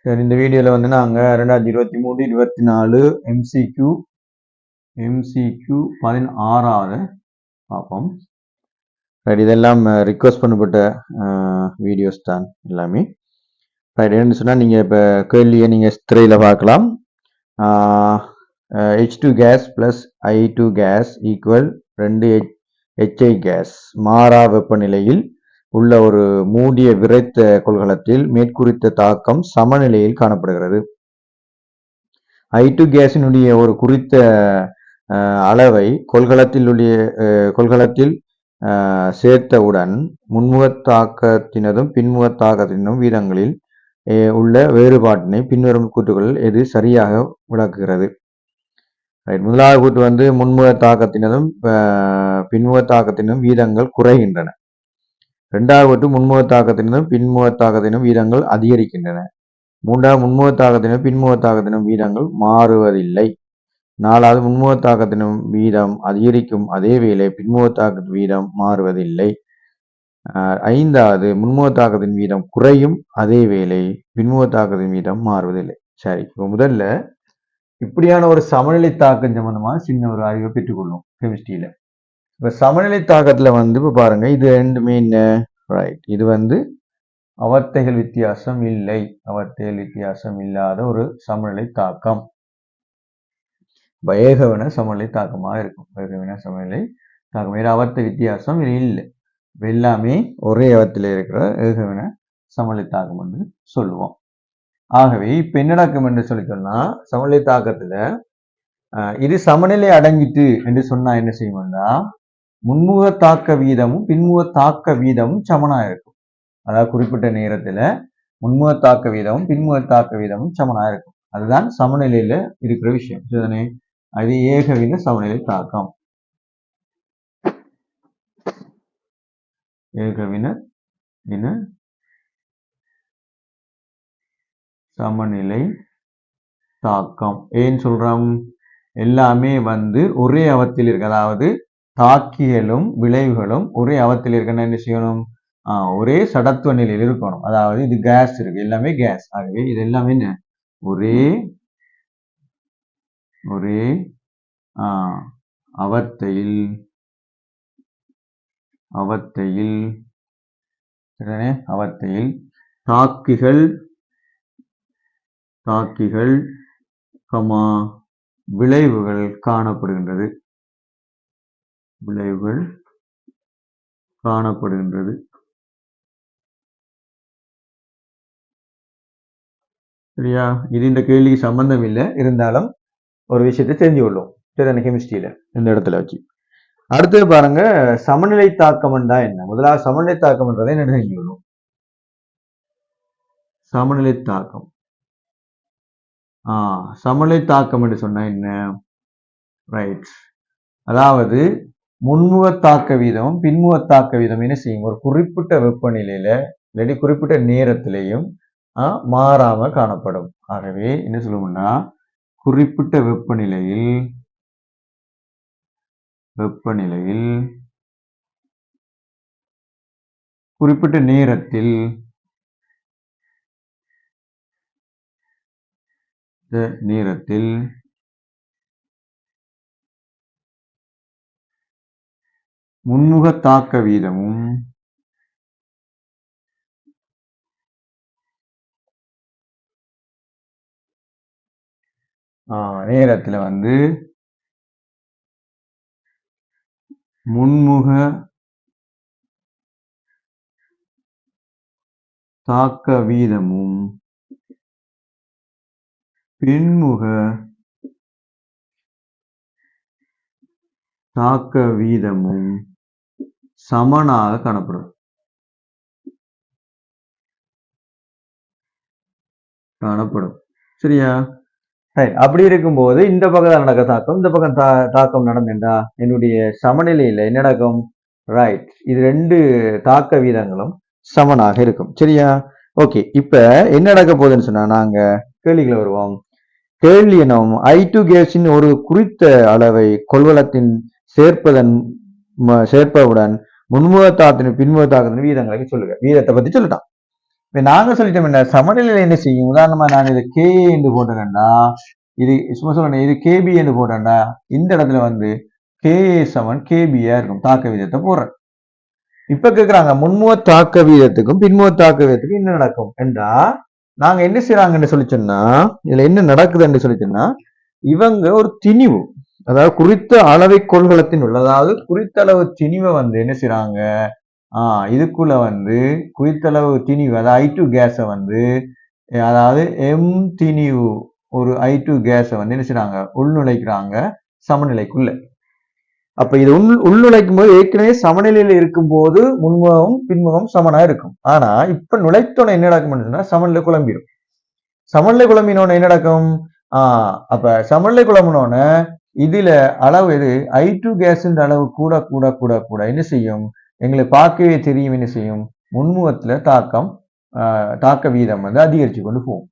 சரி, இந்த வீடியோவில் வந்து நாங்கள் 2023-24 எம்சிக்யூ 16 பார்ப்போம். ரைட், இதெல்லாம் ரிக்வஸ்ட் பண்ணப்பட்ட வீடியோஸ் தான் எல்லாமே. ரைட், என்னன்னு சொன்னால் நீங்கள் இப்போ கேள்வியை நீங்கள் திரையில் பார்க்கலாம். H2 gas plus I2 gas equal 2 HI gas மாறா வெப்பநிலையில் உள்ள ஒரு மூடிய விறைத்த கொள்கலத்தில் மேற்குறித்த தாக்கம் சமநிலையில் காணப்படுகிறது. I2 கேஸினுடைய ஒரு குறித்த அளவை கொள்கலத்தில் சேர்த்தவுடன் முன்முகத்தாக்கத்தினதும் பின்முகத்தாக்கத்தினதும் வீதங்களில் உள்ள வேறுபாட்டினை பின்வரும் கூற்றுகளில் எது சரியாக விளக்குகிறது? முதலாவது கூற்று வந்து முன்முகத்தாக்கத்தினதும் பின்முகத்தாக்கத்தினதும் வீதங்கள் குறைகின்றன. இரண்டாவது முன்முகத்தாக்கத்தினதும் பின்முகத்தாக்கத்தினும் வீதங்கள் அதிகரிக்கின்றன. மூன்றாவது முன்முகத்தாக்கத்தினும் பின்முகத்தாக்கத்தினும் வீதங்கள் மாறுவதில்லை. நாலாவது முன்முகத்தாக்கத்தினும் வீதம் அதிகரிக்கும் அதே வேளை பின்முகத்தாக்கத்தின் வீதம் மாறுவதில்லை. ஐந்தாவது முன்முகத்தாக்கத்தின் வீதம் குறையும் அதே வேளை பின்முகத்தாக்கத்தின் வீதம் மாறுவதில்லை. சரி, இப்போ முதல்ல இப்படியான ஒரு சமநிலை தாக்கம் சம்பந்தமாக சின்ன ஒரு அறிவை பெற்றுக்கொள்ளும் கெமிஸ்ட்ரியில. இப்ப சமநிலை தாக்கத்துல வந்து இப்ப பாருங்க, இது ரெண்டுமே என்ன? ரைட், இது வந்து அவத்தைகள் வித்தியாசம் இல்லை, அவத்தைகள் வித்தியாசம் இல்லாத ஒரு சமநிலை தாக்கம். ஏகவின சமநிலை தாக்கமாக இருக்கும். ஏகவின சமநிலை தாக்கம், வேற அவத்தை வித்தியாசம் இல்லை, எல்லாமே ஒரே அவத்தில் இருக்கிற ஏகவின சமநிலை தாக்கம் என்று சொல்லுவோம். ஆகவே இப்ப என்ன நடக்கும் என்று சொல்லி சொன்னா, சமநிலை தாக்கத்துல இது சமநிலை அடங்கிட்டு என்று சொன்னா என்ன செய்யணும்னா, முன்முக தாக்க வீதமும் பின்முக தாக்க வீதமும் சமனா இருக்கும். அதாவது குறிப்பிட்ட நேரத்துல முன்முக தாக்க வீதமும் பின்முக தாக்க வீதமும் சமனா இருக்கும். அதுதான் சமநிலையில இருக்கிற விஷயம். சரிதானே? அது ஏகவின சமநிலை தாக்கம். ஏகவின சமநிலை தாக்கம் ஏன் சொல்றோம்? எல்லாமே வந்து ஒரே அவத்தில் இருக்கு. அதாவது தாக்கிகளும் விளைவுகளும் ஒரே அவத்தில் இருக்குன்னா என்ன செய்யணும்? ஒரே சடத்துவ நிலையில் இருக்கணும். அதாவது இது கேஸ் இருக்கு, எல்லாமே கேஸ். ஆகவே இது எல்லாமே என்ன? ஒரே அவத்தையில் தாக்கிகள் விளைவுகள் காணப்படுகின்றது. சரியா? இது இந்த கேள்விக்கு சம்பந்தம் இல்லை, இருந்தாலும் ஒரு விஷயத்தை தெரிஞ்சு கொள்ளும். சரிதானே? கெமிஸ்ட்ரியில இந்த இடத்துல வச்சு அடுத்தது பாருங்க, சமநிலை தாக்கம் என்றா என்ன? முதலாவது சமநிலை தாக்கம் என்றதை என்ன தெரிஞ்சு கொள்ளும். சமநிலை தாக்கம் சமநிலை தாக்கம் என்று சொன்னா என்ன? ரைட், அதாவது முன்முக தாக்க வீதமும் பின்முக தாக்க வீதம் என்ன செய்யும்? ஒரு குறிப்பிட்ட வெப்பநிலையில இல்லாட்டி குறிப்பிட்ட நேரத்திலையும் மாறாம காணப்படும். ஆகவே என்ன சொல்லுவோம்னா, குறிப்பிட்ட வெப்பநிலையில் குறிப்பிட்ட நேரத்தில் முன்முக தாக்க வீதமும் நேரத்துல வந்து முன்முக தாக்க வீதமும் பின்முக தாக்க வீதமும் சமனாக காணப்படும். சரியா? அப்படி இருக்கும்போது இந்த பக்கம் நடக்க தாக்கம், இந்த பக்கம் தாக்கம் நடந்தா என்னுடைய சமநிலையில என்ன நடக்கும்? ரைட், இது ரெண்டு தாக்க வீதங்களும் சமனாக இருக்கும். சரியா? ஓகே, இப்ப என்ன நடக்க போகுதுன்னு சொன்னா, நாங்க கேள்விகளை வருவோம். கேள்வி எனும் I2 கேஸின் ஒரு குறித்த அளவை கொள்கலத்தின் சேர்ப்பவுடன் முன்முகத்தாக்கத்தின் பின்முகத்தாக்கத்தின் வீதங்களை சொல்லுங்க. வீதத்தை பத்தி சொல்லிட்டான். இப்ப நாங்க சொல்லிட்டோம் என்ன சமநிலையில என்ன செய்யும், உதாரணமா நான் இது கே என்று போட்டேன்னா இது சும்மா சொல்லணும், இது கேபி என்று போட்டேன்னா இந்த இடத்துல வந்து கேஏ சமன் கேபியா இருக்கும், தாக்க வீதத்தை போடுறேன். இப்ப கேக்குறாங்க முன்முக தாக்க வீதத்துக்கும் பின்முக தாக்க வீதத்துக்கும் என்ன நடக்கும் என்றா, நாங்க என்ன செய்யறாங்கன்னு சொல்லி சொன்னா, இதுல என்ன நடக்குதுன்னு சொல்லி சொன்னா, இவங்க ஒரு திணிவு, அதாவது குறித்த அளவை கொள்கலத்தின் உள்ள, அதாவது குறித்த அளவு திணிவை வந்து என்ன செய்யறாங்க, இதுக்குள்ள வந்து குறித்தளவு திணிவு, அதாவது I2 கேஸை வந்து, அதாவது எம் திணிவு ஒரு I2 கேஸை வந்து என்ன செய்யறாங்க, உள்நுழைக்கிறாங்க சமநிலைக்குள்ள. அப்ப இது உள்நுழைக்கும் போது ஏற்கனவே சமநிலையில இருக்கும் போது முன்முகம் பின்முகம் சமனா இருக்கும். ஆனா இப்ப நுழைத்தோட என்ன நடக்கும்னா சமநிலை குழம்பிடும். சமநிலை குழம்பினோட என்ன நடக்கும், அப்ப சமநிலை குழம்பினோட இதுல அளவு எது I2 கேஸ் அளவு கூட கூட கூட கூட என்ன செய்யும், எங்களுக்கு பார்க்கவே தெரியும் என்ன செய்யும், முன்முகத்துல தாக்க வீதம் வந்து அதிகரிச்சு கொண்டு போகும்.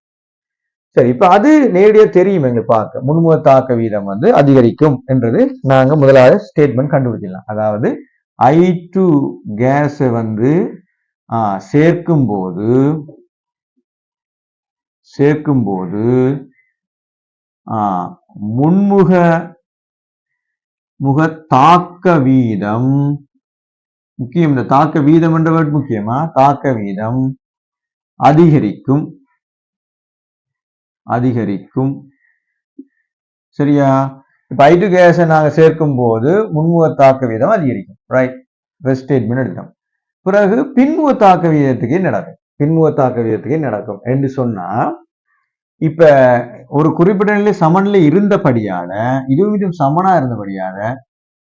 சரி, இப்ப அது நேரடியா தெரியும் எங்களுக்கு பார்க்க, முன்முக தாக்க வீதம் வந்து அதிகரிக்கும் என்றது நாங்க முதலாவது ஸ்டேட்மெண்ட் கண்டுபிடிக்கலாம். அதாவது I2 கேஸை வந்து சேர்க்கும் போது முன்முக தாக்க வீதம் முக்கியம். இந்த தாக்க வீதம் என்ற வேர்ட் முக்கியமா, தாக்க வீதம் அதிகரிக்கும். சரியா, இப்ப I2 கேஸை நாங்க சேர்க்கும் போது முன்முக தாக்க வீதம் அதிகரிக்கும். ரைட், ஸ்டேட்மெண்ட் எடுத்தோம். பிறகு பின்முக தாக்க வீதத்துக்கு நடக்கும் என்று சொன்னா, இப்ப ஒரு குறிப்பிட்ட நிலை சமநிலை இருந்தபடியால, இதுவும் சமனா இருந்தபடியால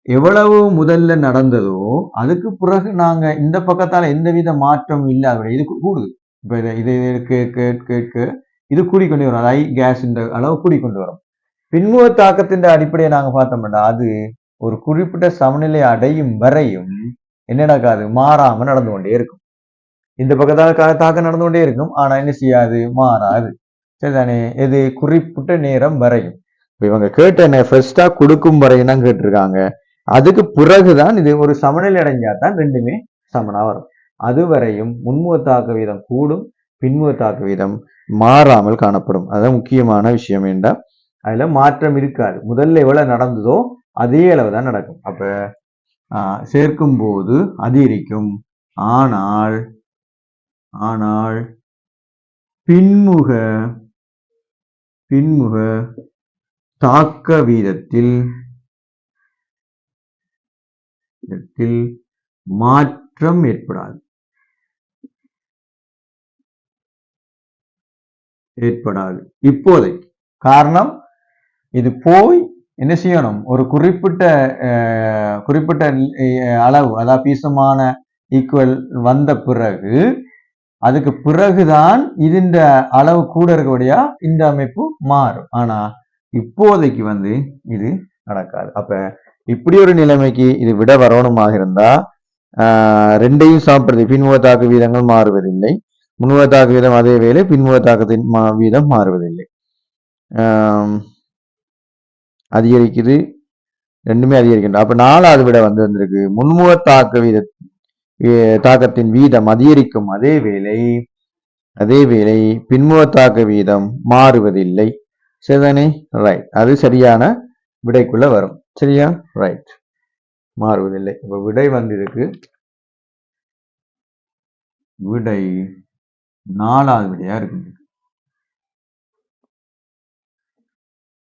எவ்வளவு முதல்ல நடந்ததோ அதுக்கு பிறகு நாங்க இந்த பக்கத்தால எந்தவித மாற்றம் இல்லாத இது கூடுது. இப்ப இது கேட்க இது கூடிக்கொண்டே வரும், I கேஸ் அளவு கூடிக்கொண்டு வரும். பின்முக தாக்கத்தின் அடிப்படையை நாங்க பார்த்தோம்னா அது ஒரு குறிப்பிட்ட சமநிலை அடையும் வரையும் என்ன நடக்காது, மாறாம நடந்து கொண்டே இருக்கும். இந்த பக்கத்தால தாக்கம் நடந்து கொண்டே இருக்கும், ஆனா என்ன செய்யாது, மாறாது. சரிதானே, எது குறிப்பிட்ட நேரம் வரையும். இவங்க கேட்ட ஃபர்ஸ்டா கொடுக்கும் வரையும் தான் கேட்டிருக்காங்க. அதுக்கு பிறகுதான் இது ஒரு சமநிலை அடைஞ்சாதான் ரெண்டுமே சமனா வரும். அதுவரையும் முன்முக தாக்க வீதம் கூடும், பின்முக தாக்க வீதம் மாறாமல் காணப்படும். அதான் முக்கியமான விஷயம். என்றா அதுல மாற்றம் இருக்காது, முதல்ல எவ்வளவு நடந்ததோ அதே அளவு தான் நடக்கும். அப்ப சேர்க்கும் போது அதிகரிக்கும், ஆனால் பின்முக தாக்க வீதத்தில் மாற்றம் ஏற்படாது. இப்போதைக்கு காரணம், இது போய் என்ன செய்யணும், ஒரு குறிப்பிட்ட அளவு, அதாவது பீசமான ஈக்குவல் வந்த பிறகு அதுக்கு பிறகுதான் இந்த அளவு கூட இருக்கபடியா இந்த அமைப்பு மாறும். ஆனா இப்போதைக்கு வந்து இது நடக்காது. அப்ப இப்படி ஒரு நிலைமைக்கு இது விட வரணுமாக இருந்தா ரெண்டையும் சாப்பிடுறது, பின்முக தாக்க வீதங்கள் மாறுவதில்லை, முன்முக தாக்க வீதம் அதே வேளை பின்முக தாக்கத்தின் வீதம் மாறுவதில்லை, அதிகரிக்குது, ரெண்டுமே அதிகரிக்கின்றன. அப்ப 4வது விட வந்திருக்கு, முன்முக தாக்கத்தின் வீதம் அதிகரிக்கும் அதே வேளை பின்முக தாக்க வீதம் மாறுவதில்லை. சரிதானே, ரைட், அது சரியான விடைக்குள்ள வரும். சரியா, ரைட், மாறுவதில்லை. இப்ப விடை வந்திருக்கு, விடை 4வது விடையா இருக்கு.